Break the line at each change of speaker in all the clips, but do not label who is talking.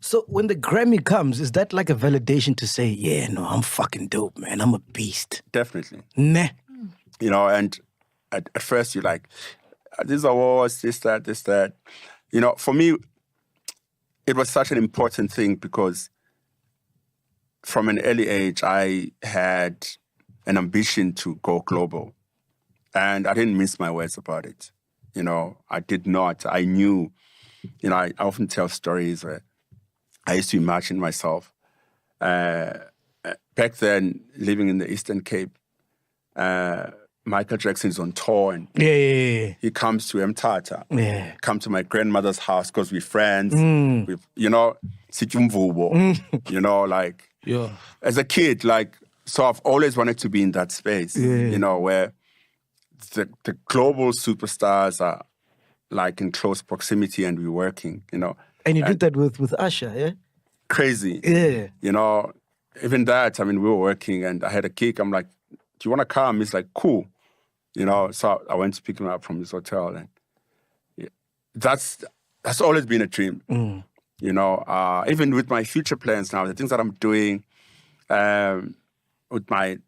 So when the Grammy comes, is that like a validation to say, yeah, no, I'm fucking dope, man. I'm a beast.
Definitely.
Nah.
You know, and at first you're like, these awards, this, that. You know, for me, it was such an important thing because from an early age, I had an ambition to go global. And I didn't mince my words about it. You know, I did not. I knew, you know, I often tell stories where I used to imagine myself. Back then, living in the Eastern Cape, Michael Jackson is on tour and he comes to Mthatha, come to my grandmother's house because we're friends. You know, you know, like, as a kid, like, so I've always wanted to be in that space, you know, where the global superstars are like in close proximity and we're working, you know.
And you did that with Usher, yeah?
Crazy.
Yeah.
You know, even that, I mean, we were working and I had a gig. I'm like, do you want to come? He's like, cool. You know, so I went to pick him up from his hotel. And that's always been a dream. You know, even with my future plans now, the things that I'm doing with my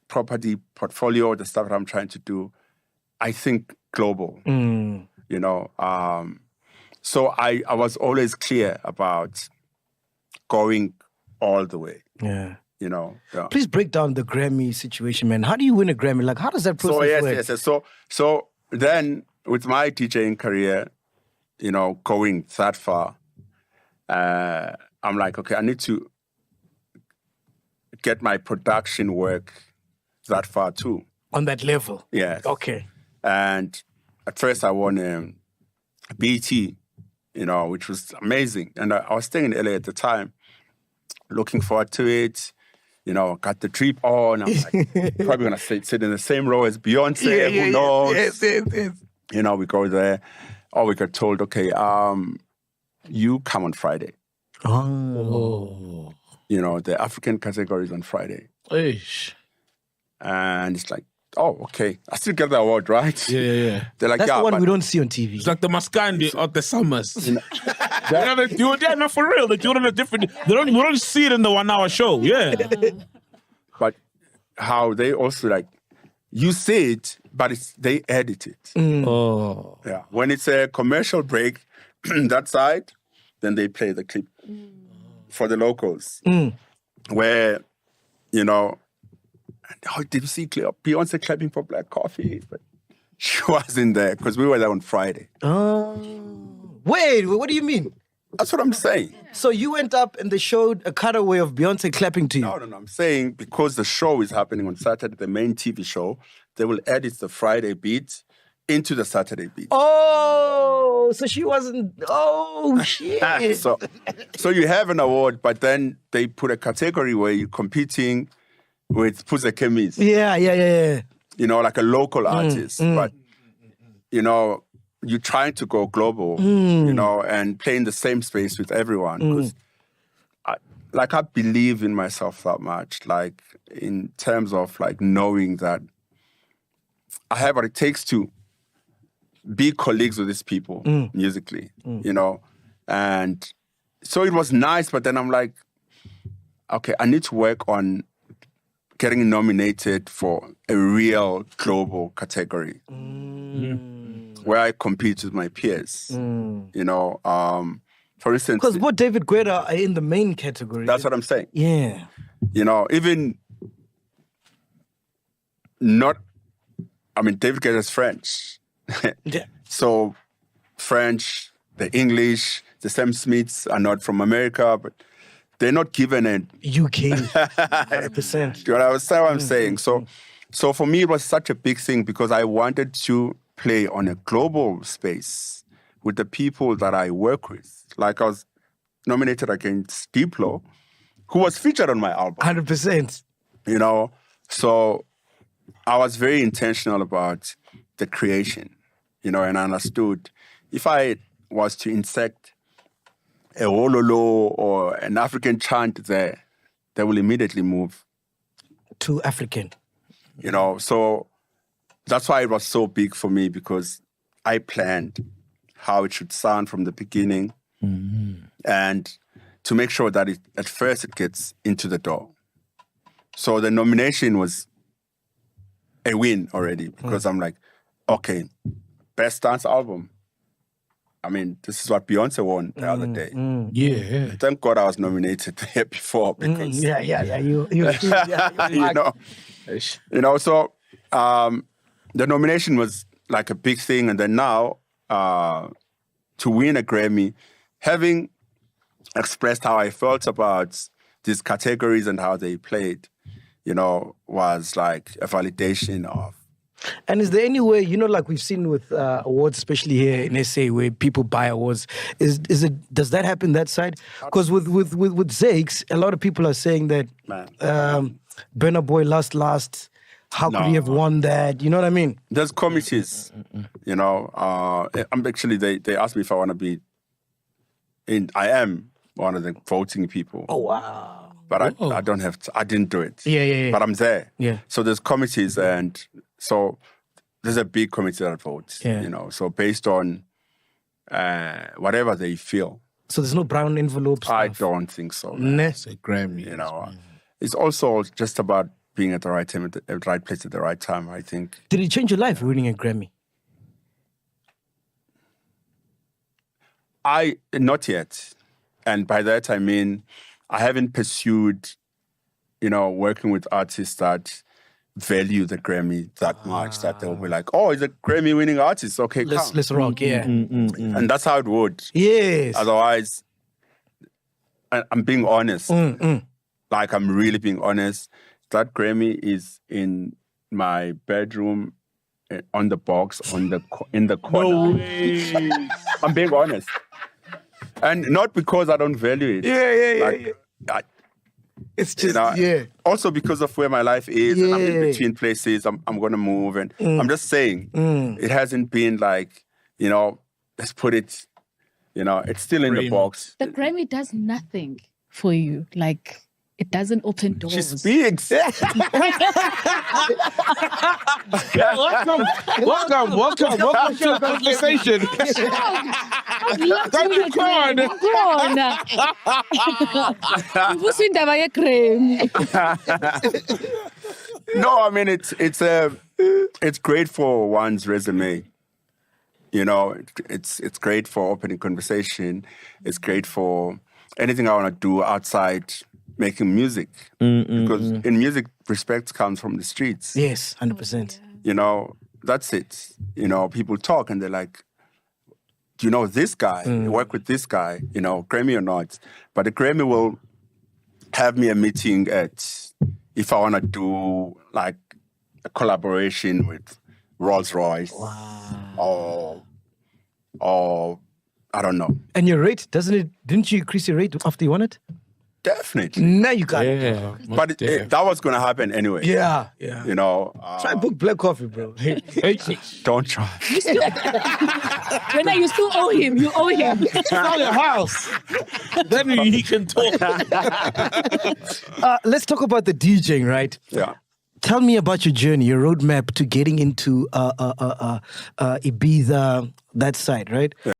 property portfolio, the stuff that I'm trying to do, I think global, you know. So I was always clear about going all the way.
Yeah.
You know. Yeah.
Please break down the Grammy situation, man. How do you win a Grammy? Like, how does that process work?
Yes. So then with my DJing career, you know, going that far, I'm like, okay, I need to get my production work that far too.
On that level?
Yes.
Okay.
And at first I won BET, you know, which was amazing. And I was staying in LA at the time, looking forward to it. You know, got the drip on. I'm like, probably going to sit in the same row as Beyonce. Who knows?
Yes.
You know, we go there. Or we got told, okay, you come on Friday.
Oh.
You know, the African category is on Friday.
Eish.
And it's like, oh, okay. I still get the award, right?
Yeah.
They're like,
That's
yeah,
the one
but
we don't see on TV.
It's like the Mascandi of the summers. No, for real. They do it in a different. We don't see it in the 1 hour show. Yeah.
But how they also like, you see it, but they edit it.
Oh.
Yeah. When it's a commercial break, that side, then they play the clip for the locals. Where, you know, oh, did you see Beyonce clapping for Black Coffee? But she wasn't there because we were there on Friday.
Wait, what do you mean?
That's what I'm saying.
So you went up and they showed a cutaway of Beyonce clapping to you?
No. I'm saying because the show is happening on Saturday, the main TV show, they will edit the Friday beat into the Saturday beat.
Oh, so she wasn't... Oh, shit.
So you have an award, but then they put a category where you're competing with Puze Kemis.
Yeah.
You know, like a local artist. But, you know, you're trying to go global, you know, and play in the same space with everyone. Because, I believe in myself that much, like, in terms of, like, knowing that I have what it takes to be colleagues with these people musically, you know. And so it was nice, but then I'm like, okay, I need to work on getting nominated for a real global category where I compete with my peers, you know. For instance...
Because what David Guetta are in the main category.
That's what I'm saying.
Yeah.
You know, even not... I mean, David Guetta is French.
Yeah.
So French, the English, the Sam Smiths are not from America, but they're not given a...
UK, 100%.
You know what I'm saying? So for me, it was such a big thing because I wanted to play on a global space with the people that I work with. Like I was nominated against Diplo, who was featured on my album.
100%.
You know? So I was very intentional about the creation, you know, and I understood if I was to insect a wololo or an African chant there, they will immediately move
to African.
You know, so that's why it was so big for me because I planned how it should sound from the beginning. And to make sure that at first it gets into the door. So the nomination was a win already because I'm like, okay, best dance album. I mean, this is what Beyonce won the other day.
Yeah.
Thank God I was nominated the year before because
You
So the nomination was like a big thing, and then now to win a Grammy, having expressed how I felt about these categories and how they played, was like a validation of.
And is there any way, like we've seen with awards, especially here in SA, where people buy awards, does that happen that side? Because with Zakes, a lot of people are saying that Burna Boy last. How could he have won that? You know what I mean?
There's committees, I'm actually, they asked me if I want to be I am one of the voting people.
Oh, wow.
But I don't have to, I didn't do it.
Yeah.
But I'm there.
Yeah.
So there's committees, and so there's a big committee that votes, so based on whatever they feel.
So there's no brown envelopes?
I don't think so.
It's a Grammy.
It's also just about being at the right time, at the right place at the right time, I think.
Did it change your life winning a Grammy?
Not yet. And by that, I mean, I haven't pursued, working with artists that value the Grammy that much, that they'll be like, oh, he's a Grammy-winning artist. Okay,
let's rock, yeah.
And that's how it would.
Yes.
Otherwise, I'm being honest. Like, I'm really being honest. That Grammy is in my bedroom, on the box, in the corner.
No way.
I'm being honest. And not because I don't value it.
Yeah. It's just,
Also because of where my life is, and I'm in between places, I'm going to move. And I'm just saying, it hasn't been like, let's put it, it's still in the box.
The Grammy does nothing for you. Like, it doesn't open doors.
She speaks.
Welcome to the conversation. Don't be crying.
No, I mean it's great for one's resume. It's great for opening conversation. It's great for anything I want to do outside making music. Because in music, respect comes from the streets.
Yes, 100%.
That's it. People talk and they're like, do you know this guy? You work with this guy, Grammy or not. But the Grammy will have me a meeting if I want to do like a collaboration with Rolls-Royce. Wow. Or I don't know.
And your rate, didn't you increase your rate after you won it?
Definitely.
Now you got it.
Yeah.
But that was going to happen anyway.
Yeah.
Try
book black coffee, bro.
Don't try.
When you still owe him, you owe him.
Sell your house. Then he can talk.
Let's talk about the DJing, right?
Yeah.
Tell me about your journey, your roadmap to getting into Ibiza, that side, right? Yeah.